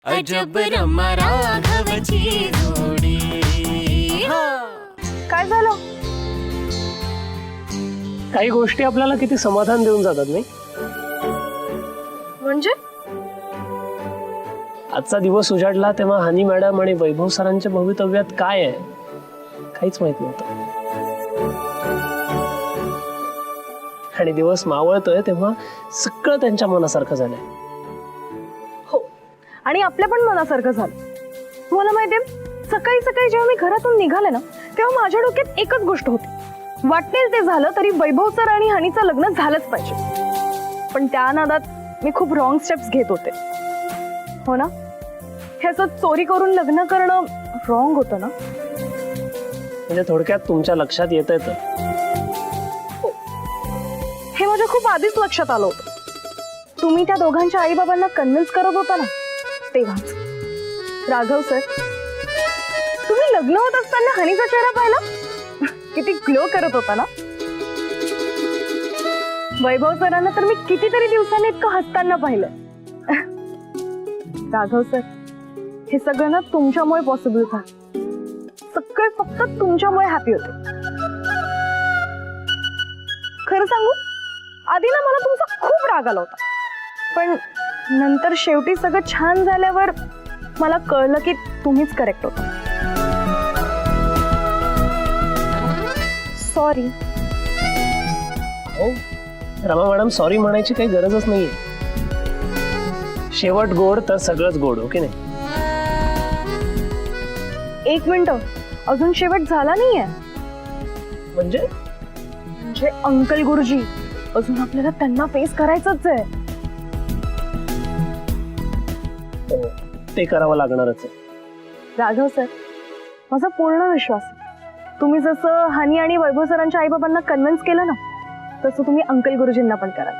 अजब रमा राघवची जोडी. काय झालं? काही गोष्टी आपल्याला किती समाधान देऊन जातात नाही. म्हणजे आजचा दिवस उजाडला तेव्हा हनी मॅडम आणि वैभव सरांच्या भवितव्यात काय आहे काहीच माहित नव्हतं. आणि दिवस मावळतोय तेव्हा सगळं त्यांच्या मनासारखं झालंय. हो, आणि आपल्या पण मनासारखं झालं. तुम्हाला माहितीये, सकाळी सकाळी जेव्हा मी घरातून निघाले ना, तेव्हा माझ्या डोक्यात एकच गोष्ट होती. वाटेल ते झालं तरी वैभव सर आणि हनीचं लग्न झालंच पाहिजे. पण त्या नादात मी खूप रॉंग स्टेप्स घेत होते. हो ना, हे असं चोरी करून लग्न करणं रॉंग होतं ना. म्हणजे थोडक्यात तुमच्या लक्षात येतंय तर हे माझ्या खूप आधीच लक्षात आलं होतं. तुम्ही त्या दोघांच्या आई बाबांना कन्व्हिन्स करत होता ना, तेव्हाच. राघव सर, तुम्ही लग्न होत असताना हनीचा चेहरा पाहिला, किती ग्लो करत होता ना. वैभव सरांना तर मी कितीतरी दिवसांनी इतकं हसताना पाहिलं. राघव सर, हे सगळं ना तुमच्यामुळे पॉसिबल झालं. सगळे फक्त तुमच्यामुळे हॅपी होते. खरं सांगू, आधी ना मला तुमचा खूप राग आला होता, पण नंतर शेवटी सगळं छान झाल्यावर मला कळलं की तुम्हीच करेक्ट होता. सॉरी. हो रमा मॅडम, सॉरी म्हणायची काही गरजच नाहीये. शेवट गोड तर सगळंच गोड, ओके नाही. एक मिनिट, अजून शेवट झाला नाहीये. म्हणजे अंकल गुरुजी, अजून आपल्याला त्यांना फेस करायचंच आहे. हो, ते करावं लागणारच आहे. राघव सर, माझा पूर्ण विश्वास आहे. तुम्ही जसं हनी आणि वैभव सरांच्या आई बाबांना कन्व्हिन्स केलं ना, तसं तुम्ही अंकल गुरुजींना पण कराल.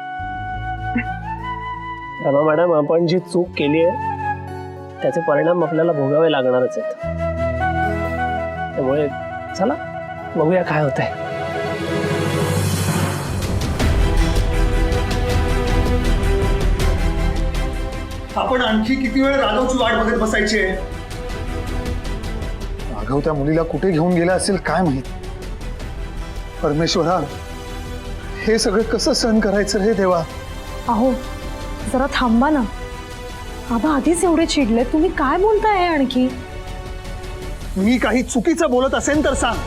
रमा मॅडम, आपण जी चूक केली आहे त्याचे परिणाम आपल्याला भोगावे लागणारच आहेत. त्यामुळे चला बघूया काय होतंय. आपण आणखी किती वेळ राघवची वाट बघत बसायची? राघव त्या मुलीला कुठे घेऊन गेला असेल काय माहित. परमेश्वरा, हे सगळं कसं सहन करायचं रे देवा. अहो, जरा थांबा ना. आबा आधीच एवढे चिडले, तुम्ही काय बोलताय आणखी? मी काही चुकीचं बोलत असेल तर सांग.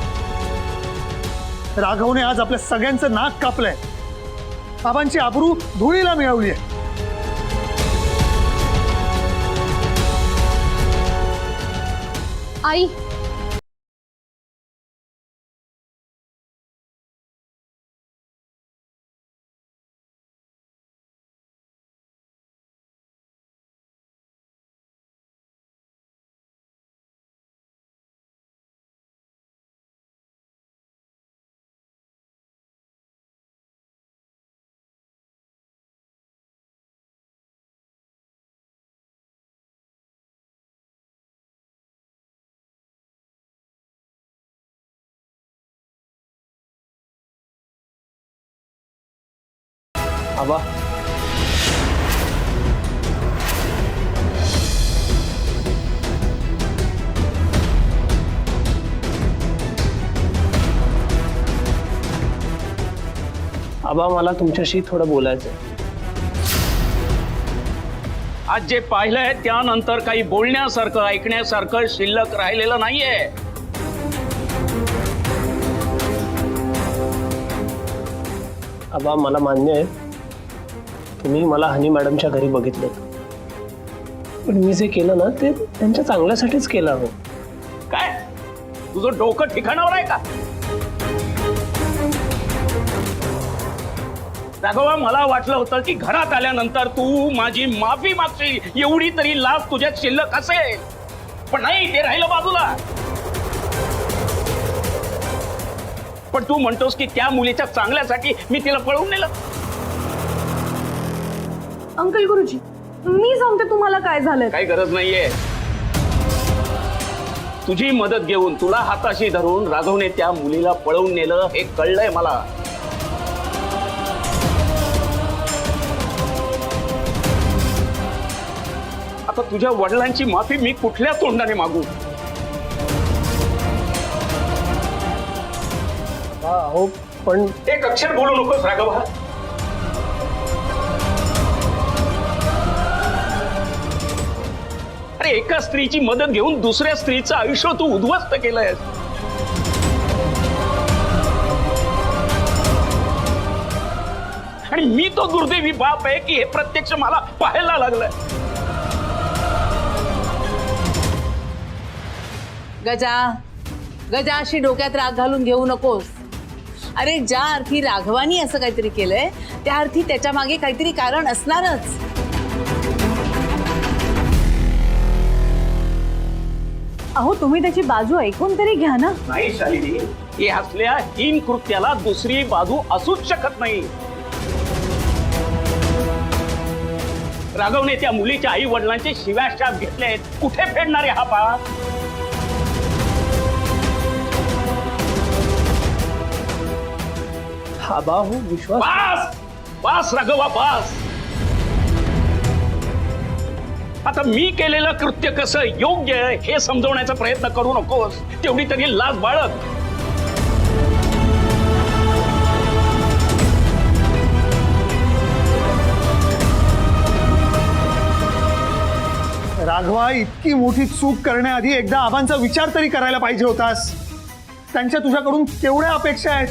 राघवने आज आपल्या सगळ्यांचं नाक कापलंय. बाबांची आबरू धुळीला मिळवली आहे. आई, आबा, आबा मला तुमच्याशी थोडं बोलायचं आहे. आज जे पाहिलंय त्यानंतर काही बोलण्यासारखं ऐकण्यासारखं शिल्लक राहिलेलं नाहीये. आबा, मला मान्य आहे तुम्ही मला हनी मॅडमच्या घरी बघितलं, पण मी जे केलं ना ते त्यांच्या चांगल्यासाठीच केलं. हो, काय तुझं डोकं ठिकाणावर आहे का? राघवा, मला वाटलं होतं की घरात आल्यानंतर तू माझी माफी मागशील, एवढी तरी लाज तुझ्यात शिल्लक असेल. पण नाही, ते राहिलं बाजूला. पण तू म्हणतोस की त्या मुलीच्या चांगल्यासाठी मी तिला पळवून नेलं. अंकल गुरुजी, मी सांगते तुम्हाला काय झालंय. काही गरज नाहीये. तुझी मदत घेऊन, तुला हाताशी धरून राघवने त्या मुलीला पळवून नेलं हे कळलंय मला. आता तुझ्या वडिलांची माफी मी कुठल्या तोंडाने मागू? अहो पण एक अक्षर बोलू नकोस राघवा. अरे एका स्त्रीची मदत घेऊन दुसऱ्या स्त्रीचं आयुष्य तू उद्ध्वस्त केलंयस. आणि मी तो दुर्दैवी बाप आहे की हे प्रत्यक्ष मला पाहायला लागलंय. गजा गजा अशी डोक्यात राग घालून घेऊ नकोस. अरे ज्या अर्थी राघवानी असं काहीतरी केलंय त्या अर्थी त्याच्या मागे काहीतरी कारण असणारच. अहो तुम्ही त्याची बाजू ऐकून तरी घ्या ना. नाही शालिनी, हे असल्या हीन कृत्याला दुसरी बाजू असूच शकत नाही. राघवने त्या मुलीच्या आई वडिलांचे शिव्याशाप घेतलेत. कुठे फेडणार आहे हा पाप? हा बा हो विश्वास. बास बास राघवा बास. आता मी केलेलं कृत्य कसं योग्य आहे हे समजवण्याचा प्रयत्न करू नकोस. तेवढी तरी लाज बाळग. राघवा, इतकी मोठी चूक करण्याआधी एकदा आबांचा विचार तरी करायला पाहिजे होतास. त्यांच्या तुझ्याकडून केवढ्या अपेक्षा आहेत,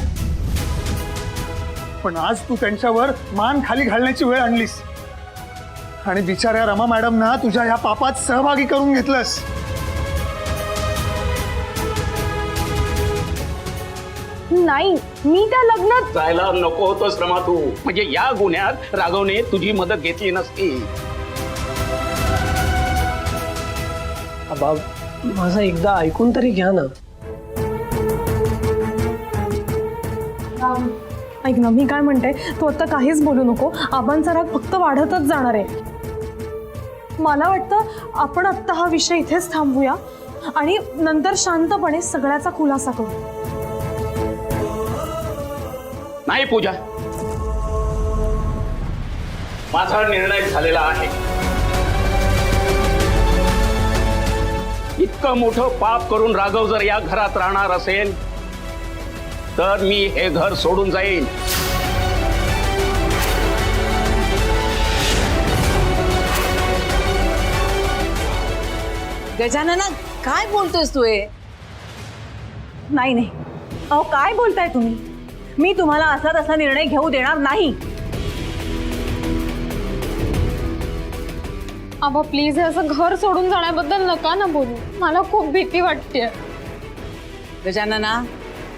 पण आज तू त्यांच्यावर मान खाली घालण्याची वेळ आणलीस आणि बिचाऱ्या रमा मॅडमना तुझ्या ह्या पापात सहभागी करून घेतलंस. नाही, मी त्या लग्नात जायला नको होतोस रमा तू. म्हणजे या गुन्ह्यात राघवने तुझी मदत घेतली नसती. आबा माझं एकदा ऐकून तरी घ्या ना. ऐक ना, मी काय म्हणते, तू आता काहीच बोलू नको. आबांचा राग फक्त वाढतच जाणार आहे. मला वाटतं आपण आत्ता हा विषय इथेच थांबूया आणि नंतर शांतपणे सगळ्याचा खुलासा करू. नाही पूजा, माझा निर्णय झालेला आहे. इतकं मोठं पाप करून राघव जर या घरात राहणार असेल तर मी हे घर सोडून जाईन. गजानना, काय बोलतोयस तू? नाही नाही, अहो काय बोलताय तुम्ही? मी तुम्हाला असा तसा निर्णय घेऊ देणार नाही. आबा प्लीज, हे असं घर सोडून जाण्याबद्दल नका ना बोलू. मला खूप भीती वाटते. गजानना,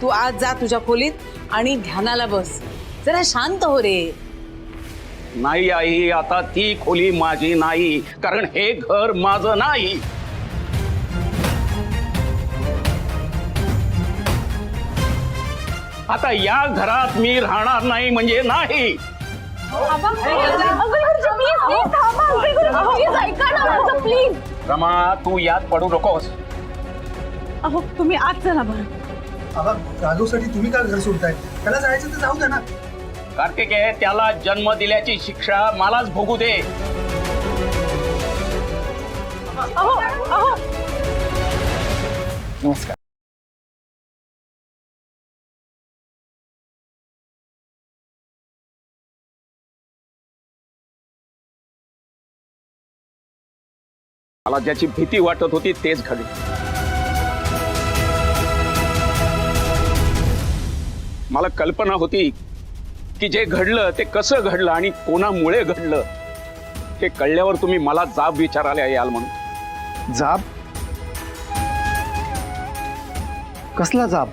तू आज जा तुझ्या खोलीत आणि ध्यानाला बस. जरा शांत हो रे. नाही आई, आता ती खोली माझी नाही, कारण हे घर माझं नाही. आता या घरात मी राहणार नाही म्हणजे नाही. रमा, तू यात पडू नकोस. अहो तुम्ही आज चला बरं. राघवसाठी तुम्ही काय घर सोडताय? त्याला जायचं तर जाऊ द्या ना. कार्तिक आहे, त्याला जन्म दिल्याची शिक्षा मलाच भोगू दे. अहो अहो नमस्कार. मला ज्याची भीती वाटत होती तेच घडलं. मला कल्पना होती की जे घडलं ते कसं घडलं आणि कोणामुळे घडलं हे कळल्यावर तुम्ही मला जाब विचारायला याल म्हणून. जाब? कसला जाब?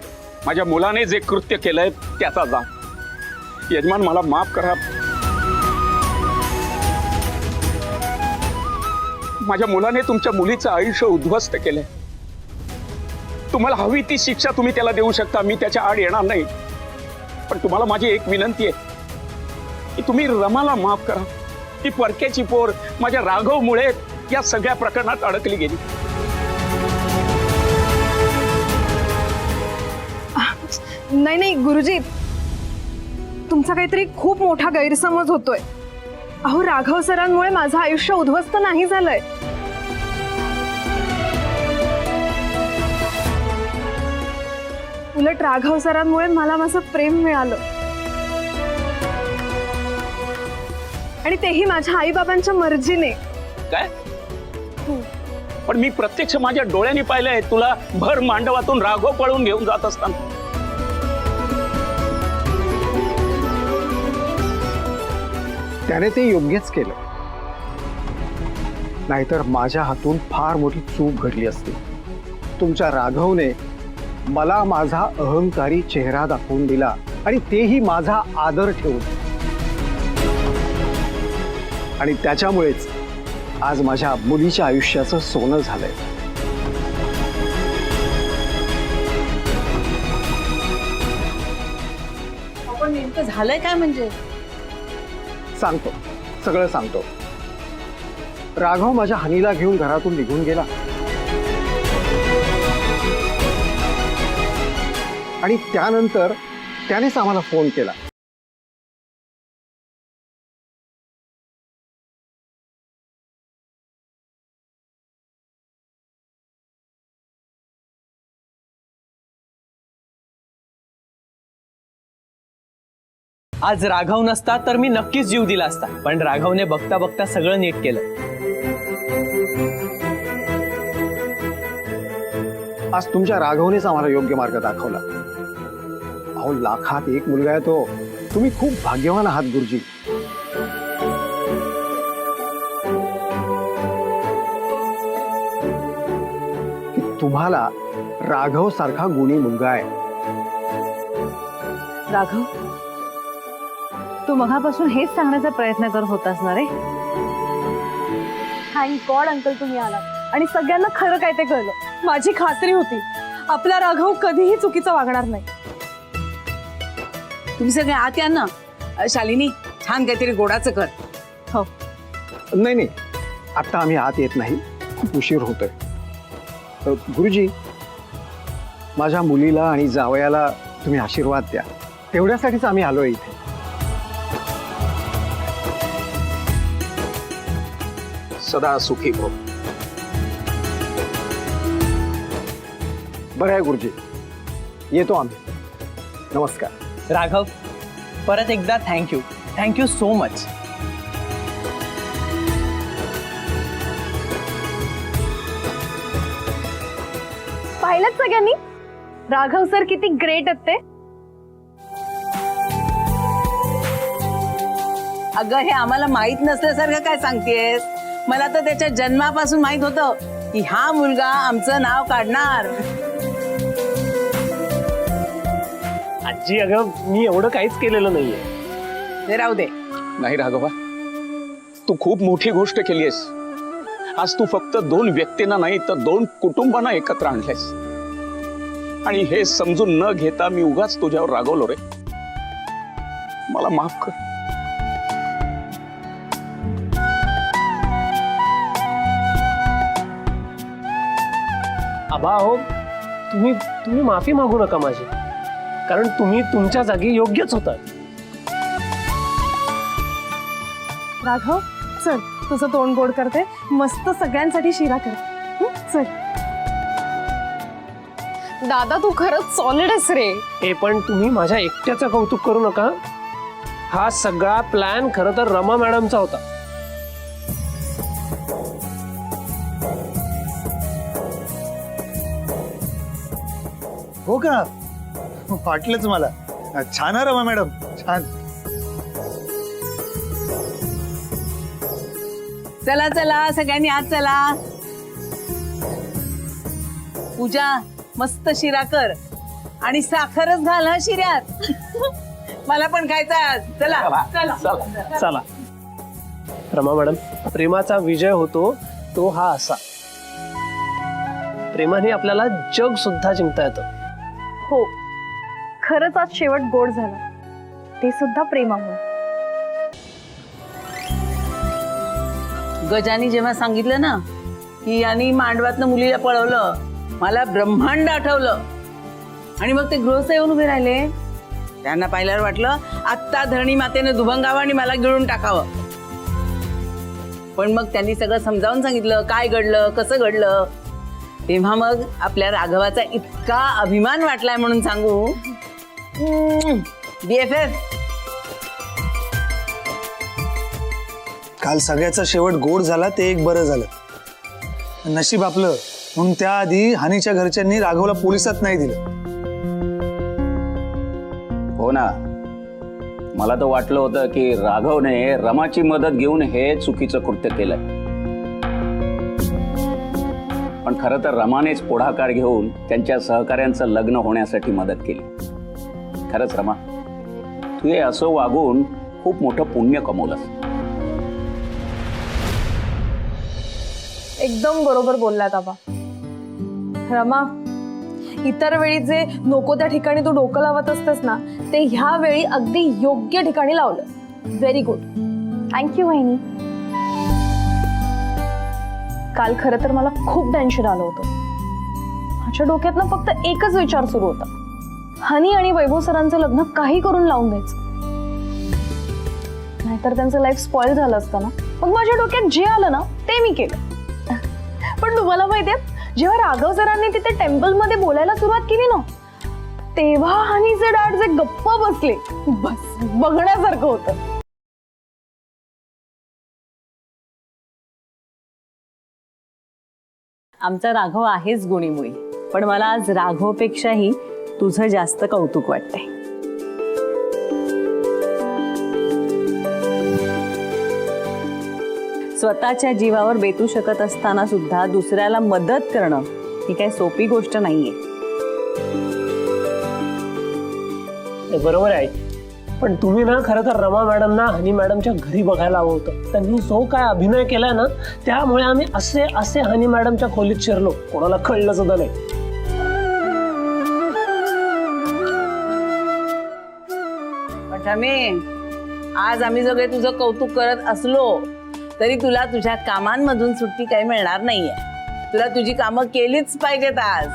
माझ्या मुलाने जे कृत्य केलंय त्याचा जाब. यजमान, मला माफ करा. माझ्या मुलाने तुमच्या मुलीचं आयुष्य उद्ध्वस्त केलंय. तुम्हाला हवी ती शिक्षा तुम्ही त्याला देऊ शकता, मी त्याच्या आड येणार नाही. पण तुम्हाला माझी एक विनंती आहे की तुम्ही रमाला माफ करा. ती परक्याची पोर माझ्या राघवमुळे या सगळ्या प्रकरणात अडकली गेली. नाही नाही गुरुजी, तुमचा काहीतरी खूप मोठा गैरसमज होतोय. अहो राघव सरांमुळे माझं आयुष्य उद्ध्वस्त नाही झालंय. उलट राघव सरांमुळे मला माझं प्रेम मिळालं, आणि तेही माझ्या आईबाबांच्या मर्जीने. काय? पण मी प्रत्यक्ष माझ्या डोळ्यांनी पाहिलंय तुला भर मांडवातून राघव पळून घेऊन जात असताना. त्याने ते योग्यच केलं, नाहीतर माझ्या हातून फार मोठी चूक घडली असती. तुमच्या राघवने मला माझा अहंकारी चेहरा दाखवून दिला, आणि तेही माझा आदर ठेवून. आणि त्याच्यामुळेच आज माझ्या मुलीच्या आयुष्याचं सोनं झालंय. आपण नेमकं झालंय काय म्हणजे? सांगतो, सगळं सांगतो. राघव माझ्या हनीला घेऊन घरातून निघून गेला, आणि त्यानंतर त्यानेच आम्हाला फोन केला. आज राघव नसता तर मी नक्कीच जीव दिला असता, पण राघवने बघता बघता सगळं नीट केलं. आज तुमच्या राघवनेच आम्हाला योग्य मार्ग दाखवला. अहो, लाखात एक मुलगा आहे तो. तुम्ही खूप भाग्यवान आहात गुरुजी. की तुम्हाला राघव सारखा गुणी मुलगा आहे. राघव, तू मगापासून हेच सांगण्याचा प्रयत्न करत होतास ना रे? थँक गॉड अंकल तुम्ही आलात, आणि सगळ्यांना खरं काय ते कळलं. माझी खात्री होती आपला राघव कधीही चुकीचं वागणार नाही. तुम्ही सगळे आत या ना. शालिनी, छान काहीतरी गोडाचं कर. हो, नाही नाही, आता आम्ही आत येत नाही, खूप उशीर होतोय. गुरुजी, माझ्या मुलीला आणि जावयाला तुम्ही आशीर्वाद द्या, तेवढ्यासाठीच आम्ही आलोय इथे. सदा सुखी हो. बरं आहे गुरुजी, येतो आम्ही. नमस्कार. राघव, परत एकदा थँक्यू सो मच. पाहिलंच सगळ्यांनी राघव सर किती ग्रेट आहेत ते. अगं, हे आम्हाला माहित नसल्यासारखं काय सांगतेस? मला तर त्याच्या जन्मापासून माहित होतं की हा मुलगा आमचं नाव काढणार. आजी, अगं मी एवढं काहीच केलेलं नाहीये. ते राहू दे. नाही राघवा, तू खूप मोठी गोष्ट केलीयस. आज तू फक्त 2 व्यक्तींना नाही तर 2 कुटुंबांना एकत्र आणलेस, आणि हे समजून न घेता मी उगाच तुझ्यावर रागवलो रे. मला माफ कर. आबा हो, तुम्ही माफी मागू नका माझी, कारण तुम्ही तुमच्या जागी योग्यच होता. राघव, चल तुझं तोंड गोड करते, मस्त सगळ्यांसाठी शिरा कर. चल. दादा, तू खरंच सॉलिड आहेस रे. हे पण तुम्ही माझ्या एकट्याचं कौतुक करू नका. हा सगळा प्लॅन खरं तर रमा मॅडमचा होता. हो का? वाटलंच मला. छान आहे रमा मॅडम, छान. चला चला, सगळ्यांनी आत चला. पूजा, मस्त शिरा कर, आणि साखरच घाल हा शिऱ्यात. मला पण खायचा आज. चला चला. चला. रमा मॅडम, प्रेमाचा विजय होतो तो हा असा. प्रेमाने आपल्याला जग सुद्धा जिंकता येतं. हो, खरंच आज शेवट गोड झाला, ते सुद्धा प्रेमामुळे. गजानी जेव्हा सांगितलं ना की यांनी मांडवातनं मुलीला पळवलं, मला ब्रह्मांड आठवलं. आणि मग ते गृहस्थ येऊन उभे राहिले. त्यांना पाहिल्यावर वाटलं आत्ता धरणी मातेने दुभंगावं आणि मला गिळून टाकावं. पण मग त्यांनी सगळं समजावून सांगितलं, काय घडलं, कसं घडलं. तेव्हा मग आपल्या राघवाचा इतका अभिमान वाटलाय म्हणून सांगू, BFF. काल सगळ्याचा शेवट गोड झाला ते एक बरं झालं. नशीब आपलं म्हणून त्याआधी हानीच्या घरच्यांनी राघवला पोलिसात नाही दिलं. हो ना, मला तर वाटलं होतं की राघवने रमाची मदत घेऊन हे चुकीचं कृत्य केलंय, पण खरं तर रमानेच पुढाकार घेऊन त्यांच्या सहकाऱ्यांचं लग्न होण्यासाठी मदत केली. खरंच रमा, तू हे असं वागून खूप मोठं पुण्य कमवलंस. एकदम बरोबर बोललात आबा. रमा, इतर वेळी जे नको त्या ठिकाणी तू डोकं लावत असतेस ना, ते ह्या वेळी अगदी योग्य ठिकाणी लावलं. Very good. थँक्यू वहिनी. काल खरं तर मला खूप टेन्शन आलं होतं. माझ्या डोक्यात ना फक्त एकच विचार सुरू होता, हनी आणि वैभव सरांचं लग्न काही करून लावून द्यायचं, नाहीतर त्यांचं लाईफ स्पॉइल झालं असतं ना. मग माझ्या डोक्यात जे आलं ना ते मी केलं. पण तुम्हाला माहितीये, जेव्हा राघव सरांनी तिथे टेम्पल मध्ये बोलायला सुरुवात केली ना, तेव्हा हनीचे डॅड जे गप्प बसले, बस बघण्यासारखं होतं. आमचा राघव आहेच गुणीमुळी, पण मला आज राघवपेक्षाही तुझं जास्त कौतुक वाटतंय. स्वतःच्या जीवावर बेतू शकत असताना सुद्धा दुसऱ्याला मदत करणं ही काही सोपी गोष्ट नाहीये. हे बरोबर आहे, पण तुम्ही ना खरं तर रमा मॅडमना हनी मॅडमच्या घरी बघायला हवं होतं. त्यांनी जो काय अभिनय केलाय ना, त्यामुळे आम्ही असे असे हनी मॅडमच्या खोलीत शिरलो, कोणाला कळलं सुद्धा नाही. आज आम्ही सगळे तुझं कौतुक करत असलो तरी तुला तुझ्या कामांमधून सुट्टी काही मिळणार नाहीये. तुला तुझी कामं केलीच पाहिजेत आज.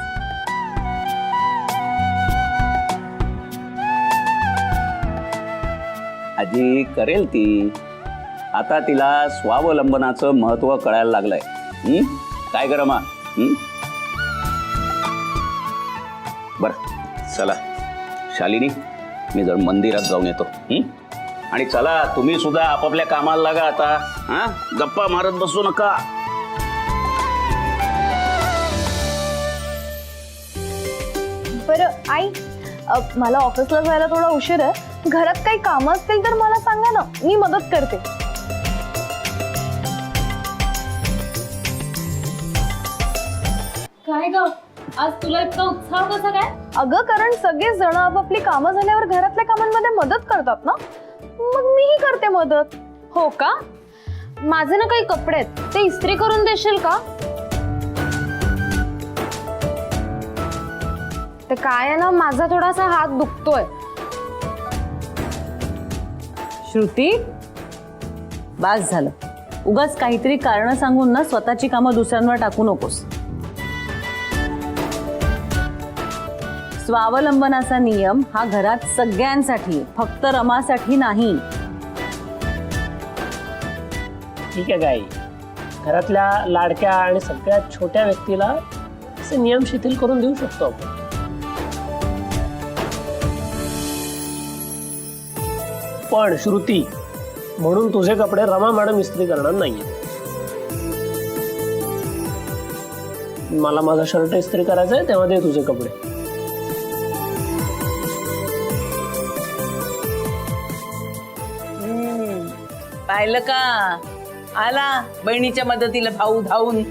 आजी करेल ती. आता तिला स्वावलंबनाचं महत्व कळायला लागलंय. काय ग रमा? बर चला शालिनी, मी जर मंदिरात जाऊन येतो. आणि चला तुम्ही सुद्धा आपापल्या कामाला लागा आता. हा, गप्पा मारत बसू नका. बरं आई, मला ऑफिसला जायला थोडा उशीर आहे. घरात काही कामं असतील तर मला सांगा ना, मी मदत करते. काय ग, आज तुला इतका उत्साह कसा काय? अगं, कारण सगळेच जण आपापली कामं झाल्यावर घरातल्या कामांमध्ये मदत करतात ना, मग मीही करते मदत. हो का? माझे ना काही कपडे आहेत, ते इस्त्री करून देशील का? ते काय आहे ना, माझा थोडासा हात दुखतोय. श्रुती, बास झालं. उगाच काहीतरी कारण सांगून ना स्वतःची कामं दुसऱ्यांवर टाकू नकोस. स्वावलंबनाचा नियम हा घरात सगळ्यांसाठी, फक्त रमासाठी नाही. ठीक आहे गाई, घरातल्या लाडक्या आणि सगळ्यात छोट्या व्यक्तीला असे नियम शिथिल करून देऊ शकतो आपण. पण श्रुती, म्हणून तुझे कपडे रमा मॅडम इस्त्री करणार नाहीये. मला माझा शर्ट इस्त्री करायचा आहे, तेव्हा दे तुझे कपडे. पाहिलं का, आला बहिणीच्या मदतीला भाऊ धावून.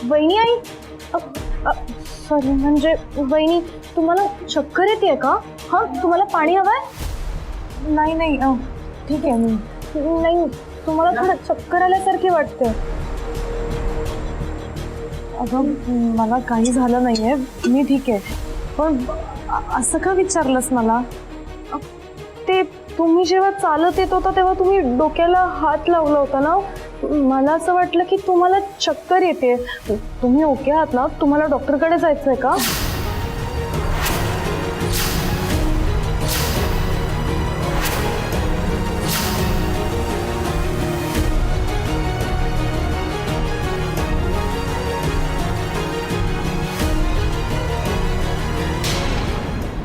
वहिनी, आई, सॉरी, म्हणजे वहिनी, तुम्हाला चक्कर येते का? हा, तुम्हाला पाणी हवंय? नाही नाही, ठीक आहे. नाही, तुम्हाला थोडं चक्कर आल्यासारखी वाटते. अगं, मला काही झालं नाहीये, मी ठीक आहे. पण असं का विचारलंस मला? ते तुम्ही जेव्हा चालत येत होता तेव्हा तुम्ही डोक्याला हात लावला होता ना, मला असं वाटलं की तुम्हाला चक्कर येते. तुम्ही ओके आहात ना? तुम्हाला डॉक्टरकडे जायचंय का?